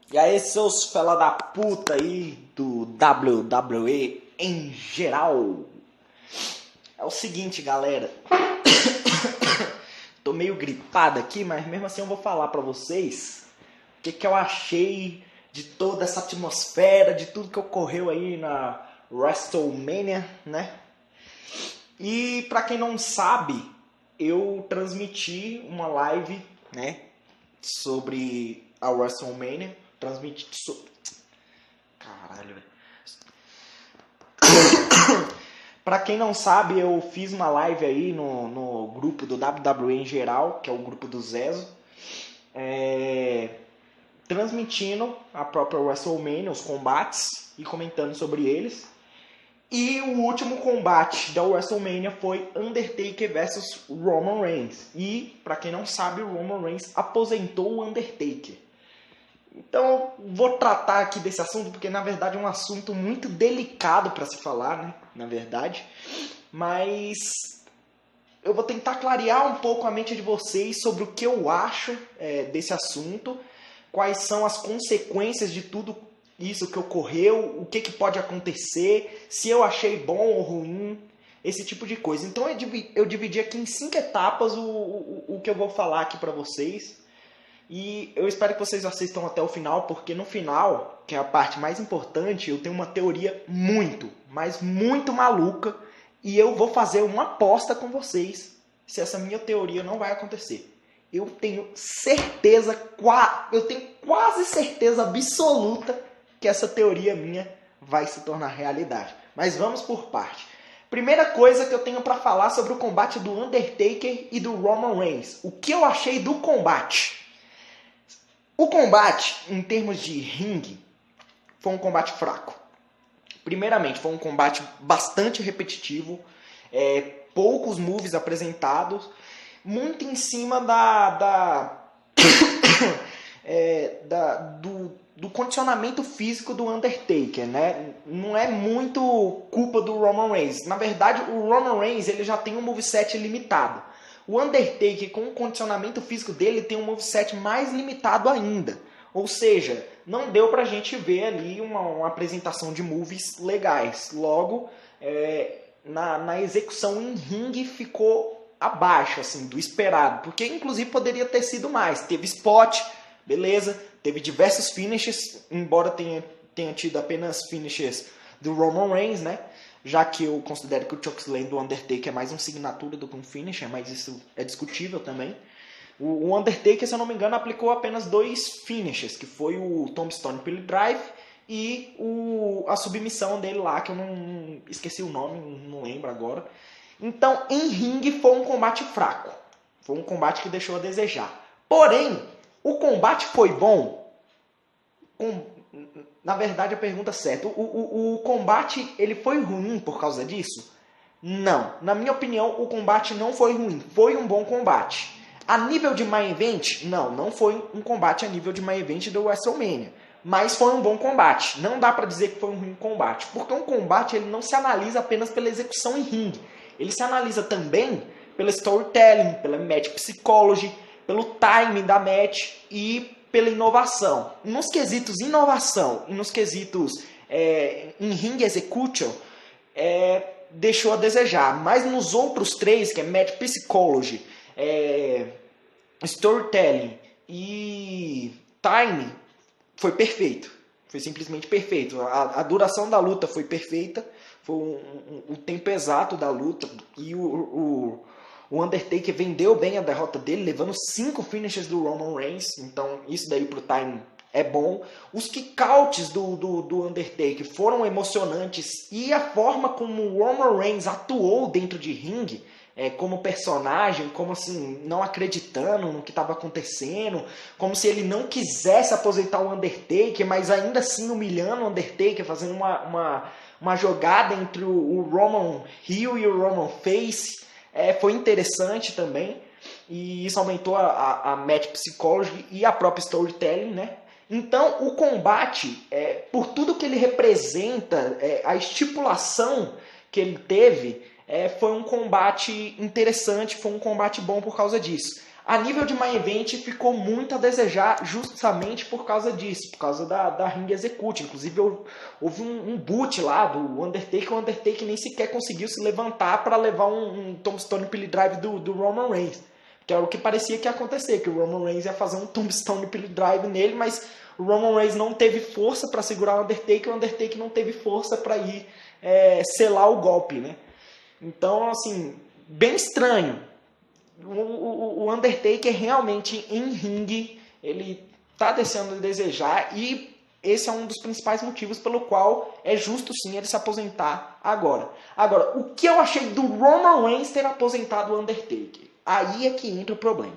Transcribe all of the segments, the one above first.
E aí, seus fela da puta aí do WWE em geral. É o seguinte, galera. Tô meio gripado aqui, mas mesmo assim eu vou falar pra vocês o que eu achei de toda essa atmosfera, de tudo que ocorreu aí na WrestleMania, né? E pra quem não sabe, eu transmiti uma live, né, sobre a WrestleMania. Caralho, velho. Pra quem não sabe, eu fiz uma live aí no grupo do WWE em geral, que é o grupo do Zezo, transmitindo a própria WrestleMania, os combates, e comentando sobre eles. E o último combate da WrestleMania foi Undertaker versus Roman Reigns. E, pra quem não sabe, o Roman Reigns aposentou o Undertaker. Então, vou tratar aqui desse assunto, porque na verdade é um assunto muito delicado para se falar, né? Na verdade. Mas eu vou tentar clarear um pouco a mente de vocês sobre o que eu acho desse assunto, quais são as consequências de tudo isso que ocorreu, o que pode acontecer, se eu achei bom ou ruim, esse tipo de coisa. Então eu dividi aqui em 5 etapas o que eu vou falar aqui para vocês. E eu espero que vocês assistam até o final, porque no final, que é a parte mais importante, eu tenho uma teoria muito, mas muito maluca, e eu vou fazer uma aposta com vocês se essa minha teoria não vai acontecer. Eu tenho certeza, eu tenho quase certeza absoluta que essa teoria minha vai se tornar realidade. Mas vamos por parte. Primeira coisa que eu tenho para falar sobre o combate do Undertaker e do Roman Reigns. O que eu achei do combate? O combate, em termos de ringue, foi um combate fraco. Primeiramente, foi um combate bastante repetitivo, poucos moves apresentados, muito em cima do condicionamento físico do Undertaker, né? Não é muito culpa do Roman Reigns. Na verdade, o Roman Reigns ele já tem um moveset limitado. O Undertaker, com o condicionamento físico dele, tem um moveset mais limitado ainda. Ou seja, não deu pra gente ver ali uma apresentação de moves legais. Logo, na execução em ringue ficou abaixo assim, do esperado. Porque, inclusive, poderia ter sido mais. Teve spot, beleza. Teve diversos finishes, embora tenha tido apenas finishes do Roman Reigns, né? Já que eu considero que o chokeslam do Undertaker é mais um signature do que um finisher, mas isso é discutível também. O Undertaker, se eu não me engano, aplicou apenas 2 finishes, que foi o Tombstone Pile Drive e a submissão dele lá, que eu não esqueci o nome, não lembro agora. Então, em ringue foi um combate fraco. Foi um combate que deixou a desejar. Porém, o combate foi bom? Na verdade, a pergunta é certa. O combate ele foi ruim por causa disso? Não. Na minha opinião, o combate não foi ruim. Foi um bom combate. A nível de main event? Não foi um combate a nível de main event do WrestleMania. Mas foi um bom combate. Não dá pra dizer que foi um ruim combate. Porque um combate ele não se analisa apenas pela execução em ringue. Ele se analisa também pelo storytelling, pela match psychology, pelo timing da match e pela inovação. Nos quesitos inovação e nos quesitos em ring execution, deixou a desejar. Mas nos outros 3, que é match psychology, storytelling e time, foi perfeito. Foi simplesmente perfeito. A duração da luta foi perfeita. Foi o tempo exato da luta. E o Undertaker vendeu bem a derrota dele, levando 5 finishes do Roman Reigns. Então isso daí pro time é bom. Os kickouts do Undertaker foram emocionantes. E a forma como o Roman Reigns atuou dentro de ringue, como personagem, como assim, não acreditando no que estava acontecendo, como se ele não quisesse aposentar o Undertaker, mas ainda assim humilhando o Undertaker, fazendo uma jogada entre o Roman Heel e o Roman Face. Foi interessante também, e isso aumentou a match psychology e a própria storytelling, né? Então o combate, por tudo que ele representa, a estipulação que ele teve, foi um combate interessante, foi um combate bom por causa disso. A nível de main event ficou muito a desejar justamente por causa disso, por causa da Ring Execute. Inclusive houve um boot lá do Undertaker, o Undertaker nem sequer conseguiu se levantar para levar um Tombstone Pile Drive do Roman Reigns. Que era o que parecia que ia acontecer, que o Roman Reigns ia fazer um Tombstone Pile Drive nele, mas o Roman Reigns não teve força para segurar o Undertaker não teve força para ir selar o golpe, né? Então, assim, bem estranho. O Undertaker realmente em ringue, ele tá deixando de desejar e esse é um dos principais motivos pelo qual é justo sim ele se aposentar agora. Agora, o que eu achei do Roman Reigns ter aposentado o Undertaker? Aí é que entra o problema.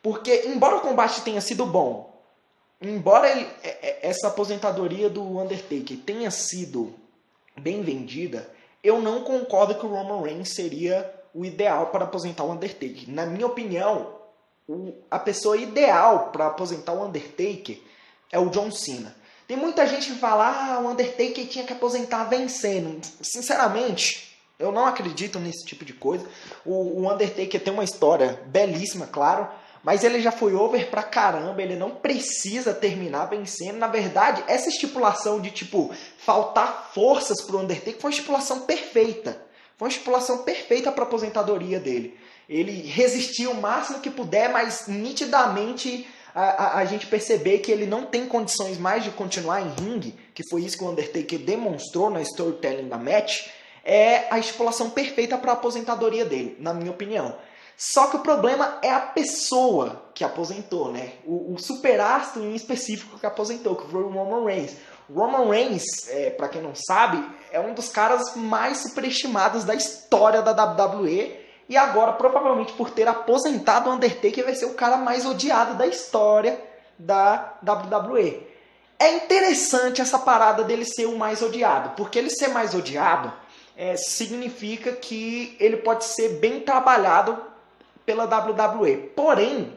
Porque, embora o combate tenha sido bom, embora essa aposentadoria do Undertaker tenha sido bem vendida, eu não concordo que o Roman Reigns seria o ideal para aposentar o Undertaker. Na minha opinião, a pessoa ideal para aposentar o Undertaker é o John Cena. Tem muita gente que fala, o Undertaker tinha que aposentar vencendo. Sinceramente, eu não acredito nesse tipo de coisa. O Undertaker tem uma história belíssima, claro, mas ele já foi over pra caramba, ele não precisa terminar vencendo. Na verdade, essa estipulação de, faltar forças pro Undertaker foi uma estipulação perfeita. Foi uma estipulação perfeita para a aposentadoria dele. Ele resistiu o máximo que puder, mas nitidamente a gente perceber que ele não tem condições mais de continuar em ringue, que foi isso que o Undertaker demonstrou na storytelling da match, é a estipulação perfeita para a aposentadoria dele, na minha opinião. Só que o problema é a pessoa que aposentou, né? O superastro em específico que aposentou, que foi o Roman Reigns. O Roman Reigns, para quem não sabe, é um dos caras mais superestimados da história da WWE. E agora, provavelmente por ter aposentado o Undertaker, vai ser o cara mais odiado da história da WWE. É interessante essa parada dele ser o mais odiado, porque ele ser mais odiado significa que ele pode ser bem trabalhado pela WWE. Porém,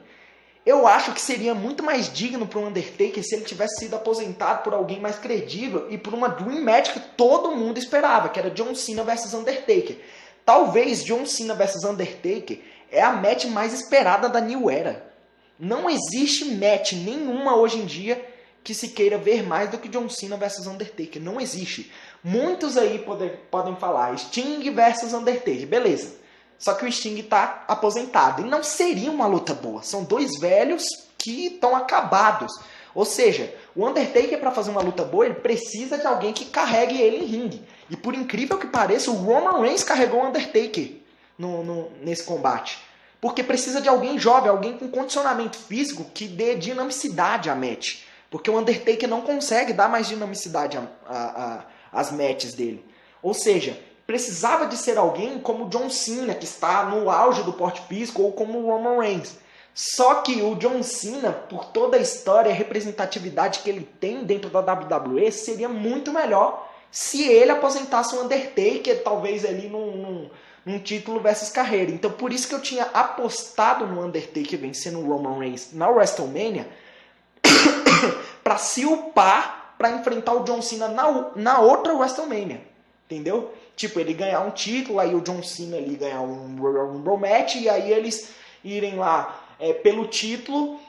eu acho que seria muito mais digno para o Undertaker se ele tivesse sido aposentado por alguém mais credível e por uma Dream Match que todo mundo esperava, que era John Cena vs Undertaker. Talvez John Cena vs Undertaker é a match mais esperada da New Era. Não existe match nenhuma hoje em dia que se queira ver mais do que John Cena vs Undertaker. Não existe. Muitos aí podem falar Sting vs Undertaker. Beleza. Só que o Sting está aposentado. E não seria uma luta boa. São dois velhos que estão acabados. Ou seja, o Undertaker, para fazer uma luta boa, ele precisa de alguém que carregue ele em ringue. E por incrível que pareça, o Roman Reigns carregou o Undertaker nesse combate. Porque precisa de alguém jovem, alguém com condicionamento físico que dê dinamicidade à match. Porque o Undertaker não consegue dar mais dinamicidade às matches dele. Ou seja, precisava de ser alguém como o John Cena, que está no auge do porte físico, ou como o Roman Reigns. Só que o John Cena, por toda a história e a representatividade que ele tem dentro da WWE, seria muito melhor se ele aposentasse o Undertaker, talvez ali num título versus carreira. Então por isso que eu tinha apostado no Undertaker vencendo o Roman Reigns na WrestleMania, para se upar para enfrentar o John Cena na outra WrestleMania. Entendeu? Tipo, ele ganhar um título, aí o John Cena ali ganhar um Rumble Match, e aí eles irem lá pelo título.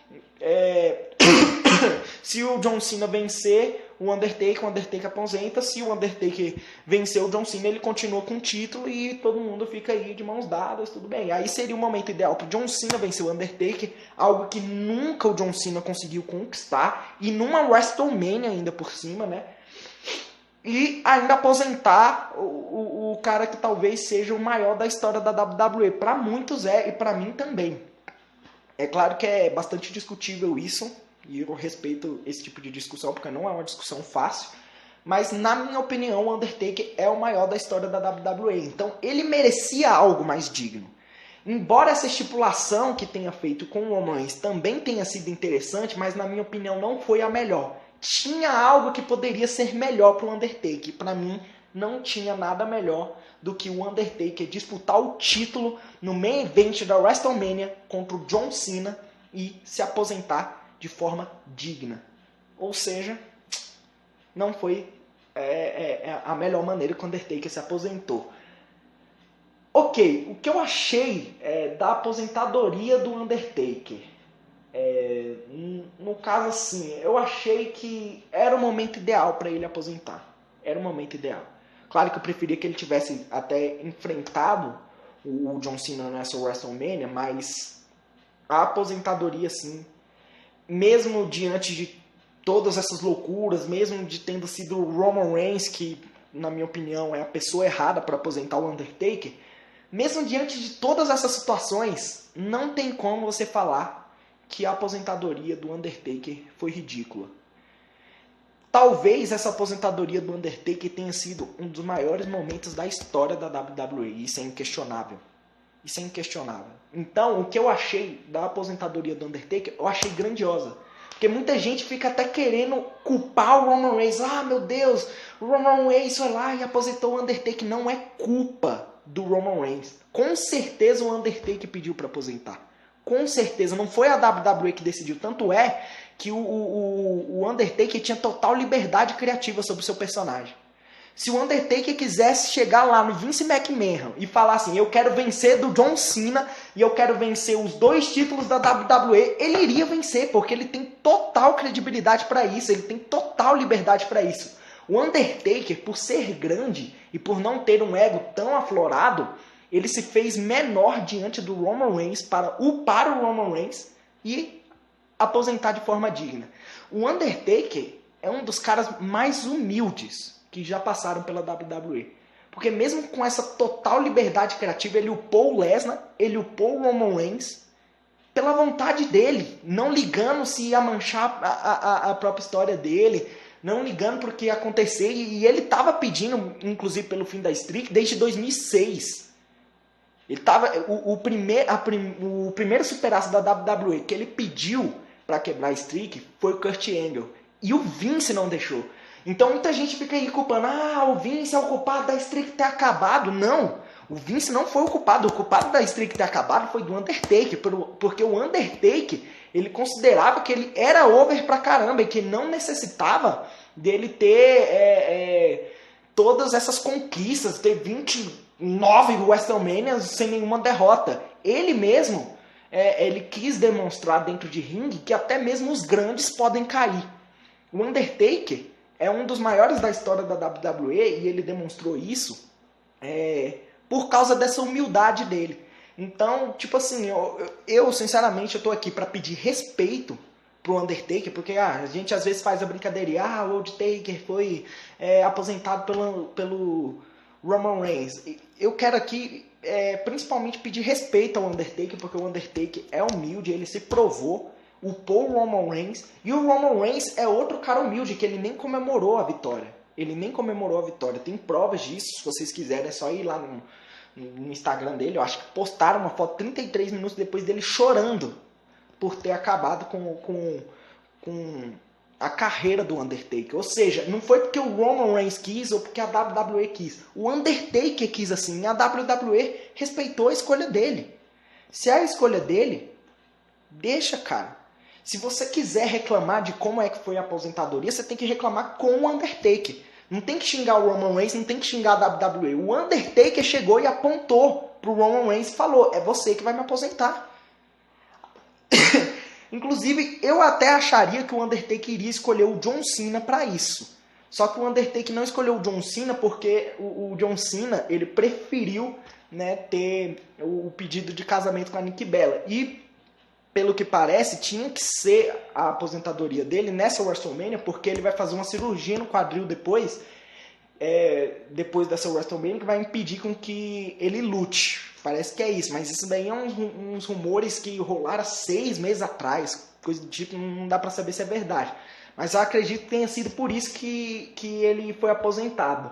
Se o John Cena vencer o Undertaker aposenta. Se o Undertaker vencer o John Cena, ele continua com o título e todo mundo fica aí de mãos dadas, tudo bem. Aí seria o momento ideal para o John Cena vencer o Undertaker, algo que nunca o John Cena conseguiu conquistar, e numa WrestleMania ainda por cima, né? E ainda aposentar o cara que talvez seja o maior da história da WWE. Para muitos e para mim também. É claro que é bastante discutível isso, e eu respeito esse tipo de discussão, porque não é uma discussão fácil. Mas, na minha opinião, o Undertaker é o maior da história da WWE. Então, ele merecia algo mais digno. Embora essa estipulação que tenha feito com o Roman Reigns também tenha sido interessante, mas, na minha opinião, não foi a melhor. Tinha algo que poderia ser melhor para o Undertaker. Para mim, não tinha nada melhor do que o Undertaker disputar o título no main event da WrestleMania contra o John Cena e se aposentar de forma digna. Ou seja, não foi a melhor maneira que o Undertaker se aposentou. Ok, o que eu achei da aposentadoria do Undertaker? No caso assim, eu achei que era o momento ideal para ele aposentar. Era o momento ideal. Claro que eu preferia que ele tivesse até enfrentado o John Cena nessa WrestleMania, mas a aposentadoria, sim, mesmo diante de todas essas loucuras, mesmo de tendo sido o Roman Reigns, que na minha opinião é a pessoa errada para aposentar o Undertaker, mesmo diante de todas essas situações, não tem como você falar que a aposentadoria do Undertaker foi ridícula. Talvez essa aposentadoria do Undertaker tenha sido um dos maiores momentos da história da WWE. Isso é inquestionável. Isso é inquestionável. Então, o que eu achei da aposentadoria do Undertaker, eu achei grandiosa. Porque muita gente fica até querendo culpar o Roman Reigns. Ah, meu Deus, o Roman Reigns foi lá e aposentou o Undertaker. Não é culpa do Roman Reigns. Com certeza o Undertaker pediu para aposentar. Com certeza. Não foi a WWE que decidiu. Tanto é que o Undertaker tinha total liberdade criativa sobre o seu personagem. Se o Undertaker quisesse chegar lá no Vince McMahon e falar assim, eu quero vencer do John Cena e eu quero vencer os 2 títulos da WWE, ele iria vencer, porque ele tem total credibilidade para isso, ele tem total liberdade para isso. O Undertaker, por ser grande e por não ter um ego tão aflorado, ele se fez menor diante do Roman Reigns para upar o Roman Reigns e aposentar de forma digna. O Undertaker é um dos caras mais humildes que já passaram pela WWE. Porque mesmo com essa total liberdade criativa, ele upou o Lesnar, ele upou o Roman Reigns pela vontade dele, não ligando se ia manchar a própria história dele, não ligando para o que ia acontecer. E ele estava pedindo, inclusive pelo fim da streak, desde 2006. Ele tava, o primeiro superaço da WWE que ele pediu para quebrar a streak foi o Kurt Angle. E o Vince não deixou. Então muita gente fica aí culpando, o Vince é o culpado da streak ter acabado. Não, o Vince não foi o culpado da streak ter acabado foi do Undertaker, porque o Undertaker, ele considerava que ele era over pra caramba e que não necessitava dele ter todas essas conquistas, ter 29 WrestleManias sem nenhuma derrota. Ele mesmo, ele quis demonstrar dentro de ringue que até mesmo os grandes podem cair. O Undertaker é um dos maiores da história da WWE e ele demonstrou isso por causa dessa humildade dele. Então, tipo assim, eu sinceramente eu tô aqui para pedir respeito pro Undertaker, porque a gente às vezes faz a brincadeira e o Undertaker foi aposentado pelo Roman Reigns. Eu quero aqui principalmente pedir respeito ao Undertaker, porque o Undertaker é humilde, ele se provou, upou o Roman Reigns, e o Roman Reigns é outro cara humilde, que ele nem comemorou a vitória. Ele nem comemorou a vitória. Tem provas disso, se vocês quiserem, é só ir lá no Instagram dele. Eu acho que postaram uma foto 33 minutos depois dele chorando por ter acabado com a carreira do Undertaker. Ou seja, não foi porque o Roman Reigns quis ou porque a WWE quis. O Undertaker quis assim. E a WWE respeitou a escolha dele. Se é a escolha dele, deixa, cara. Se você quiser reclamar de como é que foi a aposentadoria, você tem que reclamar com o Undertaker. Não tem que xingar o Roman Reigns, não tem que xingar a WWE. O Undertaker chegou e apontou pro Roman Reigns e falou, é você que vai me aposentar. Inclusive, eu até acharia que o Undertaker iria escolher o John Cena para isso. Só que o Undertaker não escolheu o John Cena porque o John Cena, ele preferiu, ter o pedido de casamento com a Nikki Bella. E, pelo que parece, tinha que ser a aposentadoria dele nessa WrestleMania, porque ele vai fazer uma cirurgia no quadril depois dessa WrestleMania, que vai impedir com que ele lute. Parece que é isso, mas isso daí é uns rumores que rolaram 6 meses atrás, coisa do tipo, não dá pra saber se é verdade. Mas eu acredito que tenha sido por isso que ele foi aposentado.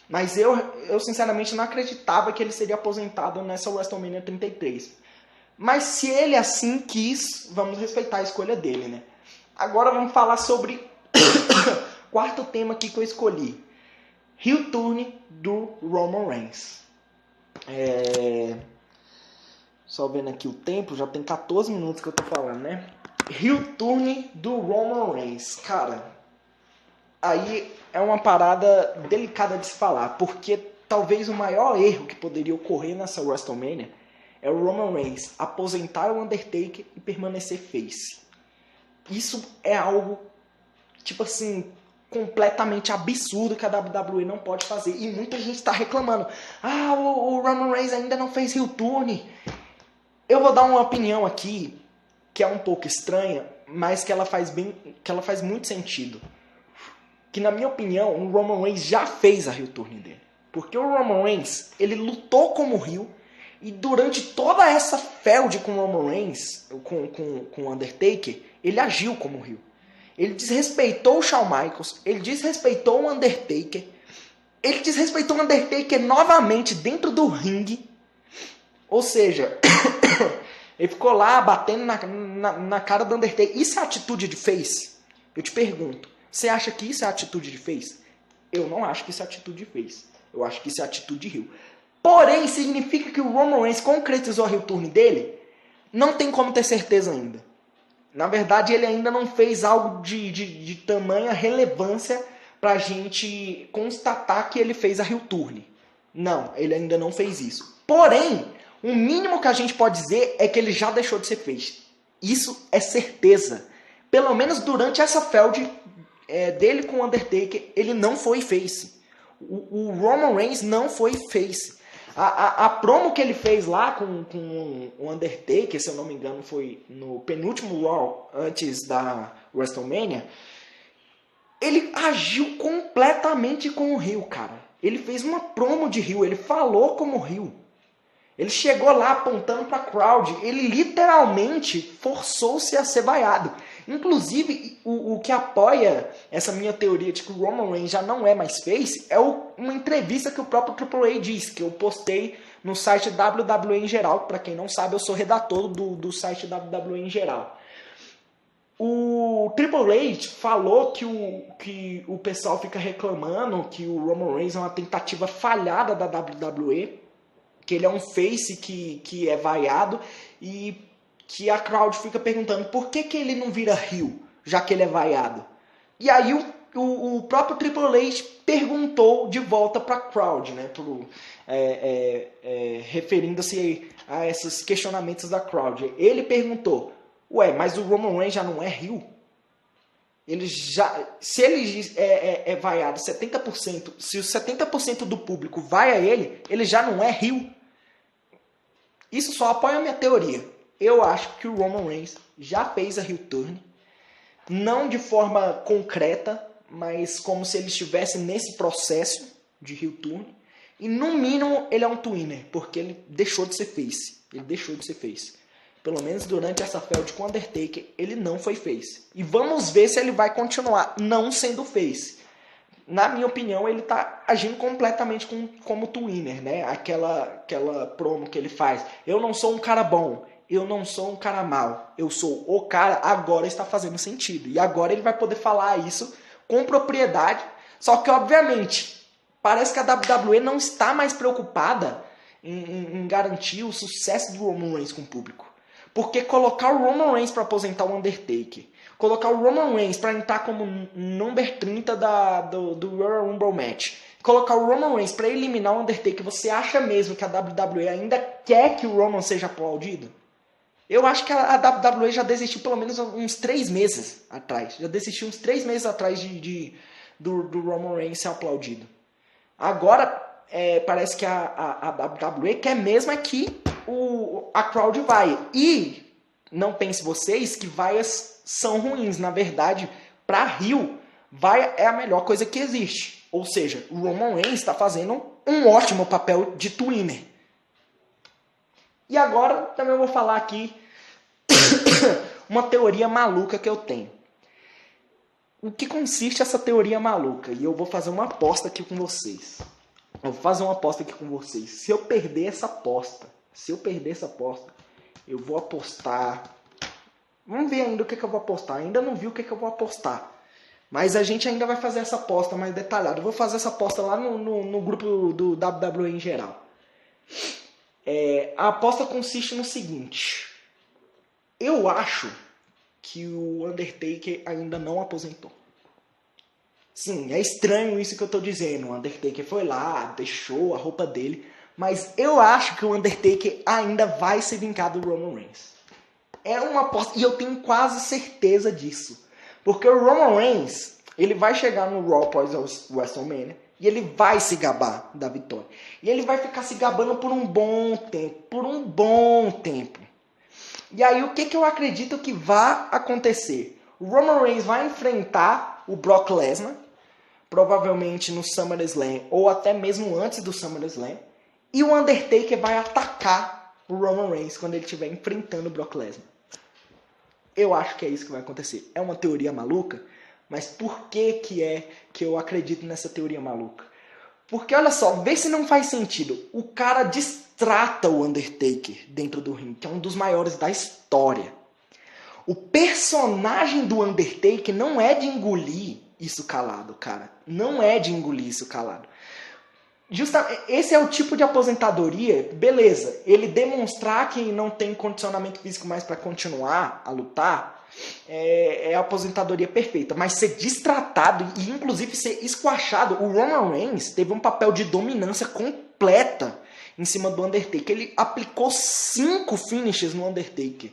Mas eu sinceramente não acreditava que ele seria aposentado nessa WrestleMania 33. Mas se ele assim quis, vamos respeitar a escolha dele, né? Agora vamos falar sobre o quarto tema aqui que eu escolhi. Heel Turn do Roman Reigns. Só vendo aqui o tempo, já tem 14 minutos que eu tô falando, né? Heel Turn do Roman Reigns. Cara, aí é uma parada delicada de se falar, porque talvez o maior erro que poderia ocorrer nessa WrestleMania é o Roman Reigns aposentar o Undertaker e permanecer face. Isso é algo, tipo assim, completamente absurdo que a WWE não pode fazer. E muita gente está reclamando. Ah, o Roman Reigns ainda não fez heel turn. Eu vou dar uma opinião aqui que é um pouco estranha, mas que ela faz muito sentido. Que na minha opinião, o Roman Reigns já fez a heel turn dele. Porque o Roman Reigns, ele lutou como heel e durante toda essa feud com o Roman Reigns, com o Undertaker, ele agiu como heel. Ele desrespeitou o Shawn Michaels, ele desrespeitou o Undertaker, ele desrespeitou o Undertaker novamente dentro do ringue. Ou seja, ele ficou lá batendo na cara do Undertaker. Isso é atitude de face? Eu te pergunto, você acha que isso é atitude de face? Eu não acho que isso é atitude de face. Eu acho que isso é atitude de heel. Porém, significa que o Roman Reigns concretizou a heel turn dele? Não tem como ter certeza ainda. Na verdade, ele ainda não fez algo de tamanha relevância pra gente constatar que ele fez a heel turn. Não, ele ainda não fez isso. Porém, o mínimo que a gente pode dizer é que ele já deixou de ser face. Isso é certeza. Pelo menos durante essa feud dele com o Undertaker, ele não foi face. O Roman Reigns não foi face. A promo que ele fez lá com o Undertaker, se eu não me engano, foi no penúltimo Raw antes da WrestleMania. Ele agiu completamente com o heel, cara. Ele fez uma promo de heel, ele falou como heel. Ele chegou lá apontando para a crowd. Ele literalmente forçou-se a ser vaiado. Inclusive, o que apoia essa minha teoria de que o Roman Reigns já não é mais face é uma entrevista que o próprio Triple H disse, que eu postei no site WWE em geral. Para quem não sabe, eu sou redator do site WWE em geral. O Triple H falou que o pessoal fica reclamando que o Roman Reigns é uma tentativa falhada da WWE, que ele é um face que é vaiado e que a crowd fica perguntando por que ele não vira heel, já que ele é vaiado. E aí o próprio Triple H perguntou de volta para a crowd, né, referindo-se a esses questionamentos da crowd. Ele perguntou, ué, mas o Roman Reigns já não é heel? Se ele é vaiado 70%, se os 70% do público vaia ele, ele já não é heel? Isso só apoia a minha teoria. Eu acho que o Roman Reigns já fez a heel turn, não de forma concreta, mas como se ele estivesse nesse processo de heel turn. E no mínimo ele é um twinner, porque ele deixou de ser face. Ele deixou de ser face. Pelo menos durante essa feud com o Undertaker, ele não foi face. E vamos ver se ele vai continuar não sendo face. Na minha opinião, ele está agindo completamente como twinner, né? Aquela promo que ele faz. Eu não sou um cara bom, eu não sou um cara mau, eu sou o cara, agora está fazendo sentido. E agora ele vai poder falar isso com propriedade. Só que, obviamente, parece que a WWE não está mais preocupada em garantir o sucesso do Roman Reigns com o público. Porque colocar o Roman Reigns para aposentar o Undertaker, colocar o Roman Reigns para entrar como number 30 do Royal Rumble Match, colocar o Roman Reigns para eliminar o Undertaker, você acha mesmo que a WWE ainda quer que o Roman seja aplaudido? Eu acho que a WWE já desistiu pelo menos uns 3 meses atrás. Já desistiu uns 3 meses atrás do Roman Reigns ser aplaudido. Agora, parece que a WWE quer mesmo é que a crowd vai. E não pense vocês que vaias são ruins. Na verdade, para heel, vaia é a melhor coisa que existe. Ou seja, o Roman Reigns está fazendo um ótimo papel de twinner. E agora também eu vou falar aqui uma teoria maluca que eu tenho. O que consiste essa teoria maluca? E eu vou fazer uma aposta aqui com vocês. Se eu perder essa aposta, eu vou apostar. Vamos ver ainda o que eu vou apostar. Ainda não vi o que eu vou apostar. Mas a gente ainda vai fazer essa aposta mais detalhada. Eu vou fazer essa aposta lá no grupo do WWE em geral. A aposta consiste no seguinte. Eu acho que o Undertaker ainda não aposentou. Sim, é estranho isso que eu tô dizendo. O Undertaker foi lá, deixou a roupa dele. Mas eu acho que o Undertaker ainda vai se vingar do Roman Reigns. É uma aposta, e eu tenho quase certeza disso. Porque o Roman Reigns, ele vai chegar no Raw após WrestleMania e ele vai se gabar da vitória. E ele vai ficar se gabando por um bom tempo. E aí o que eu acredito que vai acontecer? O Roman Reigns vai enfrentar o Brock Lesnar, provavelmente no SummerSlam ou até mesmo antes do SummerSlam. E o Undertaker vai atacar o Roman Reigns quando ele estiver enfrentando o Brock Lesnar. Eu acho que é isso que vai acontecer. É uma teoria maluca, mas por que eu acredito nessa teoria maluca? Porque olha só, vê se não faz sentido. O cara destrata o Undertaker dentro do ringue, que é um dos maiores da história. O personagem do Undertaker não é de engolir isso calado, cara. Não é de engolir isso calado. Justamente, esse é o tipo de aposentadoria, beleza, ele demonstrar que não tem condicionamento físico mais para continuar a lutar, é a aposentadoria perfeita, mas ser destratado e inclusive ser esquachado, o Roman Reigns teve um papel de dominância completa em cima do Undertaker, ele aplicou 5 finishes no Undertaker,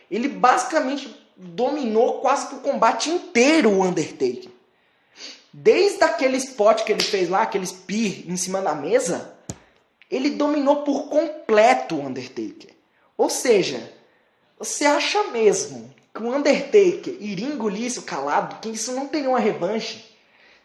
ele basicamente dominou quase que o combate inteiro o Undertaker. Desde aquele spot que ele fez lá, aquele spear em cima da mesa, ele dominou por completo o Undertaker. Ou seja, você acha mesmo que o Undertaker iria engolir isso calado, que isso não teria uma revanche?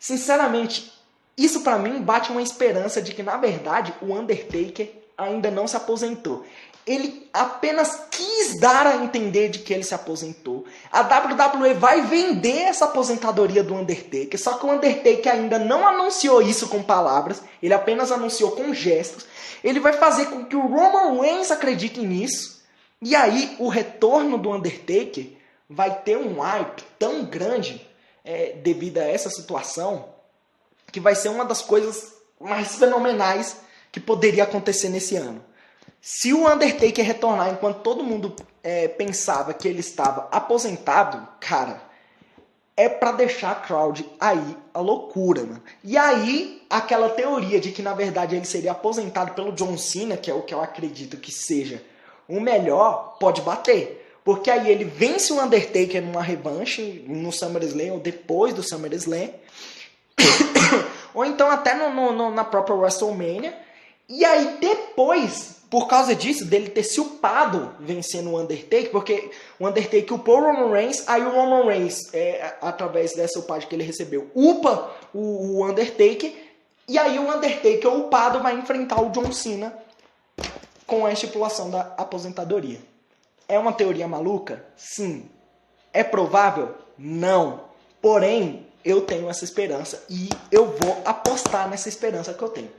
Sinceramente, isso pra mim bate uma esperança de que, na verdade, o Undertaker ainda não se aposentou. Ele apenas quis dar a entender de que ele se aposentou. A WWE vai vender essa aposentadoria do Undertaker, só que o Undertaker ainda não anunciou isso com palavras, ele apenas anunciou com gestos. Ele vai fazer com que o Roman Reigns acredite nisso, e aí o retorno do Undertaker vai ter um hype tão grande devido a essa situação, que vai ser uma das coisas mais fenomenais que poderia acontecer nesse ano. Se o Undertaker retornar enquanto todo mundo pensava que ele estava aposentado, cara, é pra deixar a crowd aí a loucura, mano. E aí, aquela teoria de que na verdade ele seria aposentado pelo John Cena, que é o que eu acredito que seja o melhor, pode bater. Porque aí ele vence o Undertaker numa revanche no SummerSlam ou depois do SummerSlam. Ou então até na própria WrestleMania. E aí depois, por causa disso, dele ter se upado vencendo o Undertaker, porque o Undertaker upou o Roman Reigns, aí o Roman Reigns, através dessa upagem que ele recebeu, upa o Undertaker, e aí o Undertaker upado vai enfrentar o John Cena com a estipulação da aposentadoria. É uma teoria maluca? Sim. É provável? Não. Porém, eu tenho essa esperança e eu vou apostar nessa esperança que eu tenho.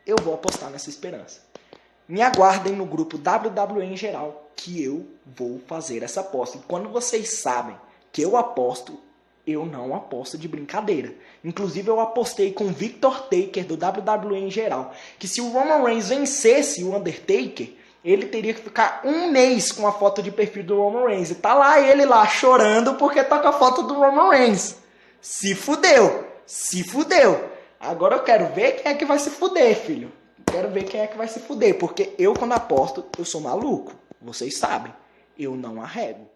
Eu vou apostar nessa esperança. Me aguardem no grupo WWE em geral, que eu vou fazer essa aposta. E quando vocês sabem que eu aposto, eu não aposto de brincadeira. Inclusive eu apostei com o Victor Taker do WWE em geral, que se o Roman Reigns vencesse o Undertaker, ele teria que ficar 1 mês com a foto de perfil do Roman Reigns. E tá lá ele lá chorando porque tá com a foto do Roman Reigns. Se fudeu. Se fudeu. Agora eu quero ver quem é que vai se fuder, filho. Quero ver quem é que vai se fuder. Porque eu, quando aposto, eu sou maluco. Vocês sabem. Eu não arrego.